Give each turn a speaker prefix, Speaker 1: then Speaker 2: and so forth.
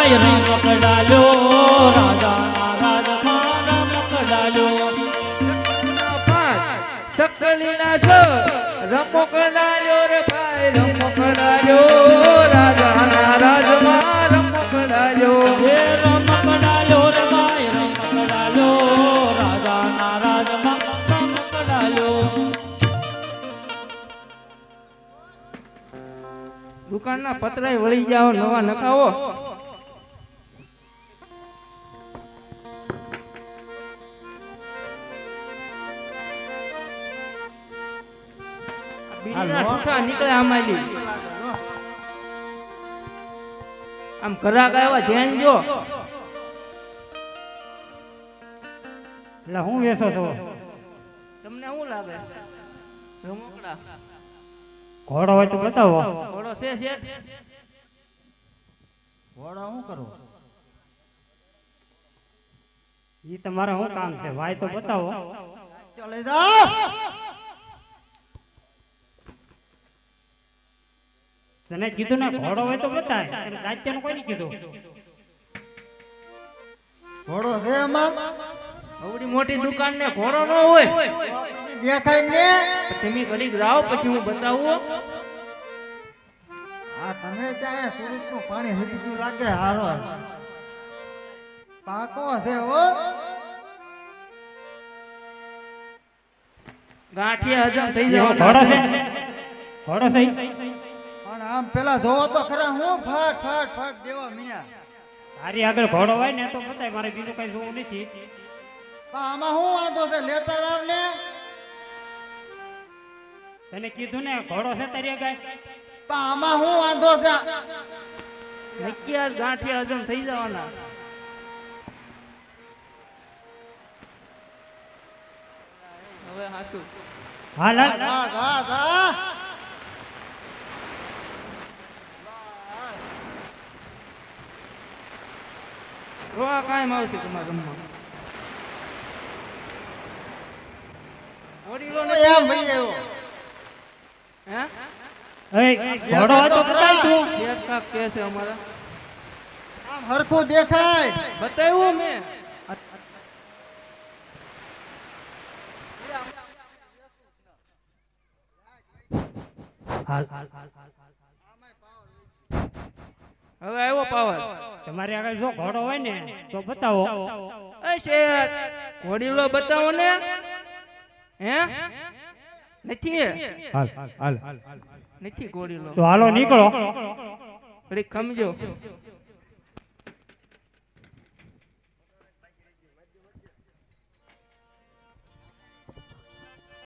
Speaker 1: my રમકડાલ્યો રાજા રાજમાં રમકડાલ્યો
Speaker 2: સકલીના છો રમકડાલ્યો રે ભાઈ રમકડાલ્યો રાજાના રાજમાં રમકડાલ્યો
Speaker 1: હે રમકડાલ્યો રે માય રમકડાલ્યો રાજાના રાજમાં રમકડાલ્યો
Speaker 2: દુકાનના પતરાય વળી જાઓ નવા નખાવો બીડીના ઠૂઠા નીકળે આમાલી આમ કરાક આવ્યા ધ્યાન જો
Speaker 3: એટલે હું વેસો છો
Speaker 2: તમને શું લાગે રમકડા
Speaker 3: ઘોડો હોય તો બતાવો
Speaker 2: ઘોડો છે
Speaker 1: ઘોડા શું કરો
Speaker 3: ઈ તમારે શું કામ છે ભાઈ તો બતાવો
Speaker 1: ચાલે જા
Speaker 3: તને કીધું ને ઘોડો હોય તો બતાય તને દાત્યાનું કોઈ નહીં કીધું
Speaker 1: ઘોડો છે એમાં
Speaker 2: આવડી મોટી દુકાન ને ઘોડો ન હોય
Speaker 1: દેખાય ને
Speaker 2: તમે ઘડીક રાવ પછી હું બતાવું
Speaker 1: આ તમે ત્યાં સુરત નું પાણી હજી જેવું લાગે હારો પાકો છે હો
Speaker 2: ગાંઠિયા હજમ થઈ
Speaker 3: એવો
Speaker 2: જવાના
Speaker 3: ઘોડો છે ઘોડો છે
Speaker 1: પણ આમ પેલા જોવો તો ખરા હું ફટ ફટ ફટ દેવા મિયા
Speaker 3: તારી આગળ ઘોડો હોય ને તો બતાય મારે બીજું કઈ જોવું નથી
Speaker 1: પણ આમાં શું વાંધો છે લેતા રાવ ને
Speaker 3: તને કીધું ને ઘોડો છે તારી આગળ
Speaker 1: પણ આમાં શું વાંધો છે
Speaker 2: નક્કી ગાંઠિયા હજમ થઈ જવાના હવે હાચું
Speaker 3: હાલ હાલ
Speaker 1: જા જા જા
Speaker 2: રોવા કાયમ આવશે તમારા રમવા વડીલો ને
Speaker 1: એમ ભાઈ આવ્યો
Speaker 2: હે
Speaker 3: એ ઘોડો હોય તો બતાય તું
Speaker 2: એક કાક કે છે અમારા
Speaker 1: આમ હરખું દેખાય
Speaker 2: બતાવ્યું મેં
Speaker 3: હાલ હાલ હાલ
Speaker 2: હવે આવ્યો પાવર
Speaker 3: તમારી આગળ જો ઘોડો હોય ને તો બતાવો
Speaker 2: એ શેઠ વડીલો બતાવો ને હે નથી
Speaker 3: હાલ હાલ
Speaker 2: નથી ઘોડીલો
Speaker 3: તો હાલો નીકળો
Speaker 2: ઘડીક ખમજો